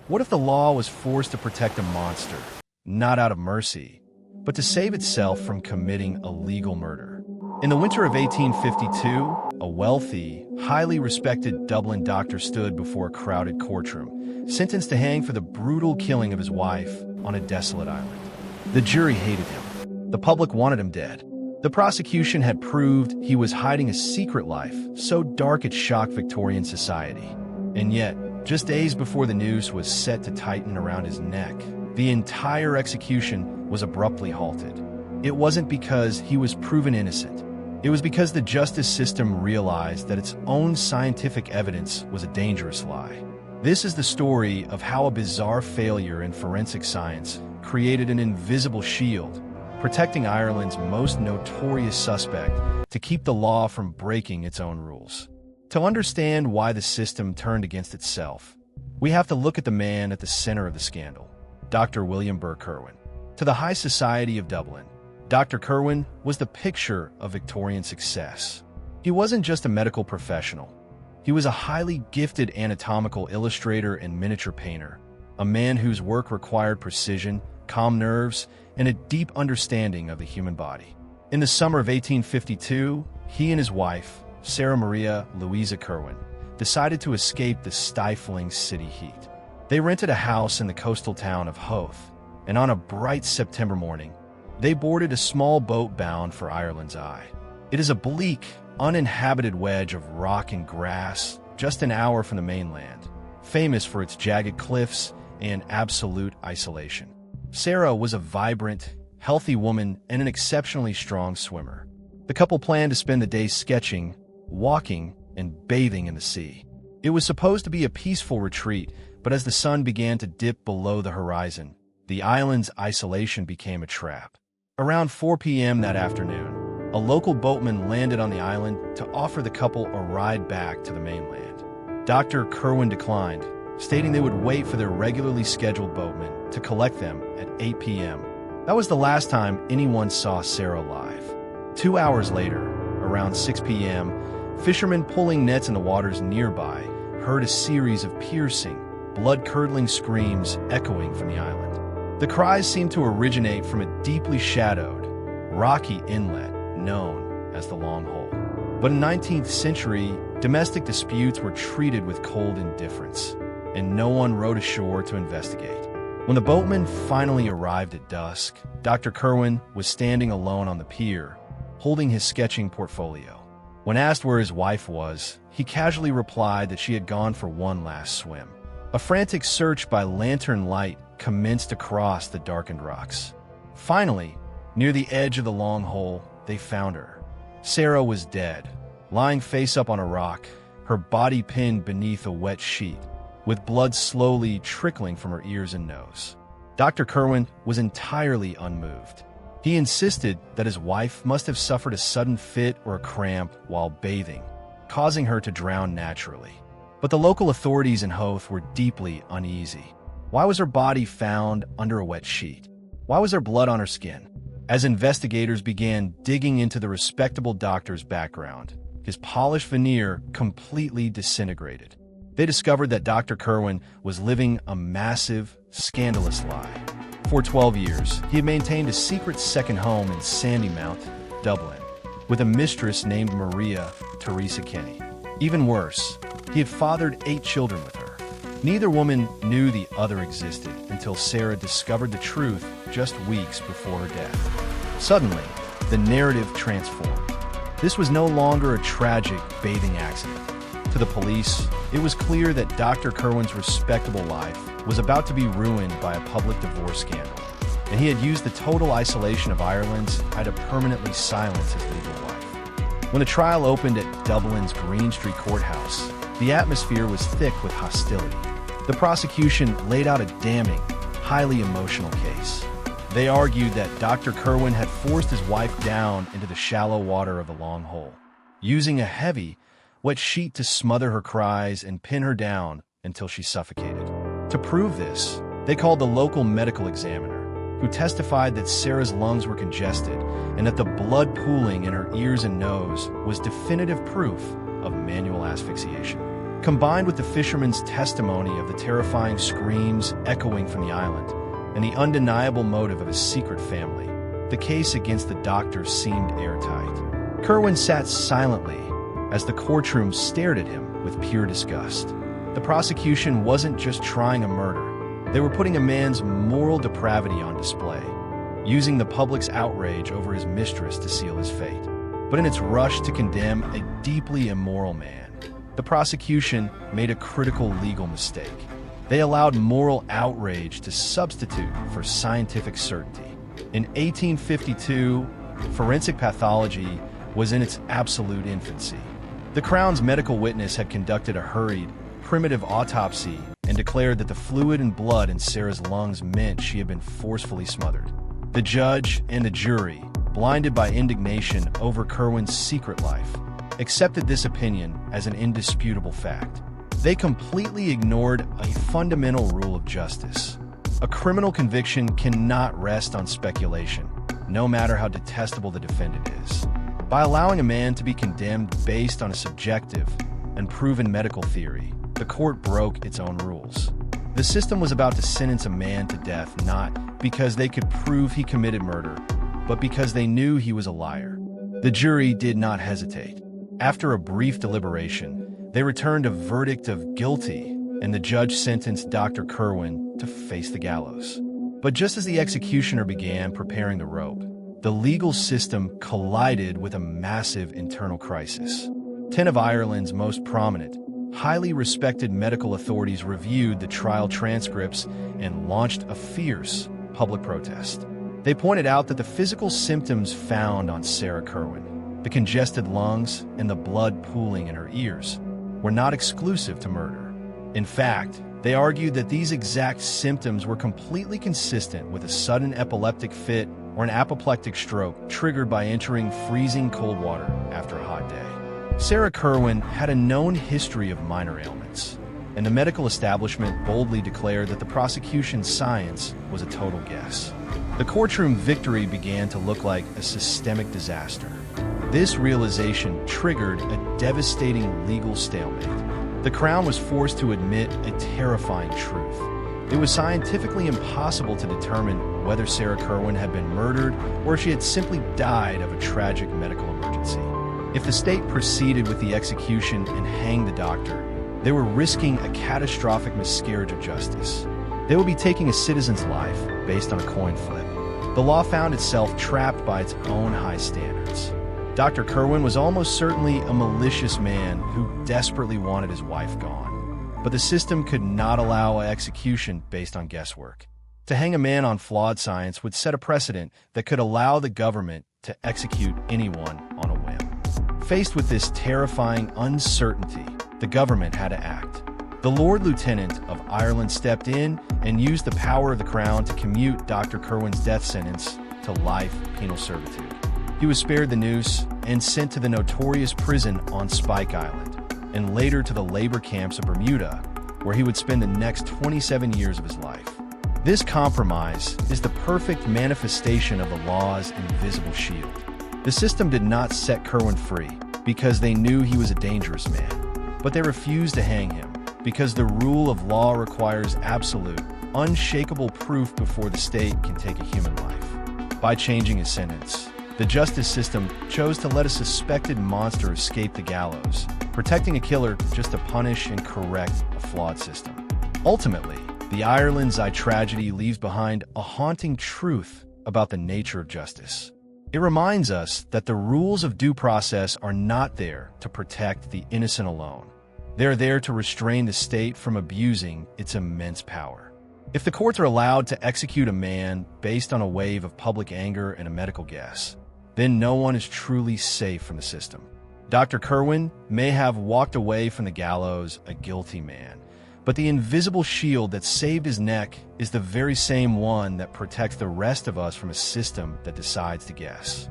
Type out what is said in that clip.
What if the law was forced to protect a monster, not out of mercy, but to save itself from committing illegal murder? In the winter of 1852, a wealthy, highly respected Dublin doctor stood before a crowded courtroom, sentenced to hang for the brutal killing of his wife on a desolate island. The jury hated him. The public wanted him dead. The prosecution had proved he was hiding a secret life so dark it shocked Victorian society. And yet, just days before the noose was set to tighten around his neck, the entire execution was abruptly halted. It wasn't because he was proven innocent. It was because the justice system realized that its own scientific evidence was a dangerous lie. This is the story of how a bizarre failure in forensic science created an invisible shield, protecting Ireland's most notorious suspect to keep the law from breaking its own rules. To understand why the system turned against itself, we have to look at the man at the center of the scandal, Dr. William Burke Kirwan. To the high society of Dublin, Dr. Kirwan was the picture of Victorian success. He wasn't just a medical professional. He was a highly gifted anatomical illustrator and miniature painter, a man whose work required precision, calm nerves, and a deep understanding of the human body. In the summer of 1852, he and his wife, Sarah Maria Louisa Kirwan, decided to escape the stifling city heat. They rented a house in the coastal town of Howth, and on a bright September morning, they boarded a small boat bound for Ireland's Eye. It is a bleak, uninhabited wedge of rock and grass just an hour from the mainland, famous for its jagged cliffs and absolute isolation. Sarah was a vibrant, healthy woman and an exceptionally strong swimmer. The couple planned to spend the day sketching, walking, and bathing in the sea. It was supposed to be a peaceful retreat, but as the sun began to dip below the horizon, the island's isolation became a trap. Around 4 p.m. that afternoon, a local boatman landed on the island to offer the couple a ride back to the mainland. Dr. Kirwan declined, stating they would wait for their regularly scheduled boatman to collect them at 8 p.m. That was the last time anyone saw Sarah alive. 2 hours later, around 6 p.m., fishermen pulling nets in the waters nearby heard a series of piercing, blood-curdling screams echoing from the island. The cries seemed to originate from a deeply shadowed, rocky inlet known as the Long Hole. But in the 19th century, domestic disputes were treated with cold indifference, and no one rowed ashore to investigate. When the boatman finally arrived at dusk, Dr. Kirwan was standing alone on the pier, holding his sketching portfolio. When asked where his wife was, he casually replied that she had gone for one last swim. A frantic search by lantern light commenced across the darkened rocks. Finally, near the edge of the Long Hole, they found her. Sarah was dead, lying face up on a rock, her body pinned beneath a wet sheet, with blood slowly trickling from her ears and nose. Dr. Kirwan was entirely unmoved. He insisted that his wife must have suffered a sudden fit or a cramp while bathing, causing her to drown naturally. But the local authorities in Howth were deeply uneasy. Why was her body found under a wet sheet? Why was there blood on her skin? As investigators began digging into the respectable doctor's background, his polished veneer completely disintegrated. They discovered that Dr. Kirwan was living a massive, scandalous lie. For 12 years, he had maintained a secret second home in Sandymount, Dublin, with a mistress named Maria Teresa Kenny. Even worse, he had fathered 8 children with her. Neither woman knew the other existed until Sarah discovered the truth just weeks before her death. Suddenly, the narrative transformed. This was no longer a tragic bathing accident. To the police, it was clear that Dr. Kirwan's respectable life was about to be ruined by a public divorce scandal, and he had used the total isolation of Ireland's to permanently silence his legal wife. When the trial opened at Dublin's Green Street Courthouse, the atmosphere was thick with hostility. The prosecution laid out a damning, highly emotional case. They argued that Dr. Kirwan had forced his wife down into the shallow water of the Long Hole, using a heavy, wet sheet to smother her cries and pin her down until she suffocated. To prove this, they called the local medical examiner, who testified that Sarah's lungs were congested and that the blood pooling in her ears and nose was definitive proof of manual asphyxiation. Combined with the fisherman's testimony of the terrifying screams echoing from the island and the undeniable motive of his secret family, the case against the doctor seemed airtight. Kirwan sat silently as the courtroom stared at him with pure disgust. The prosecution wasn't just trying a murder. They were putting a man's moral depravity on display, using the public's outrage over his mistress to seal his fate. But in its rush to condemn a deeply immoral man, the prosecution made a critical legal mistake. They allowed moral outrage to substitute for scientific certainty. In 1852, forensic pathology was in its absolute infancy. The Crown's medical witness had conducted a hurried, primitive autopsy and declared that the fluid and blood in Sarah's lungs meant she had been forcefully smothered. The judge and the jury, blinded by indignation over Kirwan's secret life, accepted this opinion as an indisputable fact. They completely ignored a fundamental rule of justice. A criminal conviction cannot rest on speculation, no matter how detestable the defendant is. By allowing a man to be condemned based on a subjective and proven medical theory, the court broke its own rules. The system was about to sentence a man to death not because they could prove he committed murder, but because they knew he was a liar. The jury did not hesitate. After a brief deliberation, they returned a verdict of guilty, and the judge sentenced Dr. Kirwan to face the gallows. But just as the executioner began preparing the rope, the legal system collided with a massive internal crisis. 10 of Ireland's most prominent, highly respected medical authorities reviewed the trial transcripts and launched a fierce public protest. They pointed out that the physical symptoms found on Sarah Kirwan, the congested lungs and the blood pooling in her ears, were not exclusive to murder. In fact, they argued that these exact symptoms were completely consistent with a sudden epileptic fit or an apoplectic stroke triggered by entering freezing cold water after a hot day. Sarah Kirwan had a known history of minor ailments, and the medical establishment boldly declared that the prosecution's science was a total guess. The courtroom victory began to look like a systemic disaster. This realization triggered a devastating legal stalemate. The Crown was forced to admit a terrifying truth. It was scientifically impossible to determine whether Sarah Kirwan had been murdered or if she had simply died of a tragic medical emergency. If the state proceeded with the execution and hanged the doctor, they were risking a catastrophic miscarriage of justice. They would be taking a citizen's life based on a coin flip. The law found itself trapped by its own high standards. Dr. Kirwan was almost certainly a malicious man who desperately wanted his wife gone. But the system could not allow an execution based on guesswork. To hang a man on flawed science would set a precedent that could allow the government to execute anyone on a whim. Faced with this terrifying uncertainty, the government had to act. The Lord Lieutenant of Ireland stepped in and used the power of the Crown to commute Dr. Kirwan's death sentence to life penal servitude. He was spared the noose and sent to the notorious prison on Spike Island, and later to the labor camps of Bermuda, where he would spend the next 27 years of his life. This compromise is the perfect manifestation of the law's invisible shield. The system did not set Kirwan free because they knew he was a dangerous man, but they refused to hang him because the rule of law requires absolute, unshakable proof before the state can take a human life. By changing his sentence, the justice system chose to let a suspected monster escape the gallows, protecting a killer just to punish and correct a flawed system. Ultimately, the Ireland's tragedy leaves behind a haunting truth about the nature of justice. It reminds us that the rules of due process are not there to protect the innocent alone. They are there to restrain the state from abusing its immense power. If the courts are allowed to execute a man based on a wave of public anger and a medical guess, then no one is truly safe from the system. Dr. Kirwan may have walked away from the gallows a guilty man, but the invisible shield that saved his neck is the very same one that protects the rest of us from a system that decides to guess.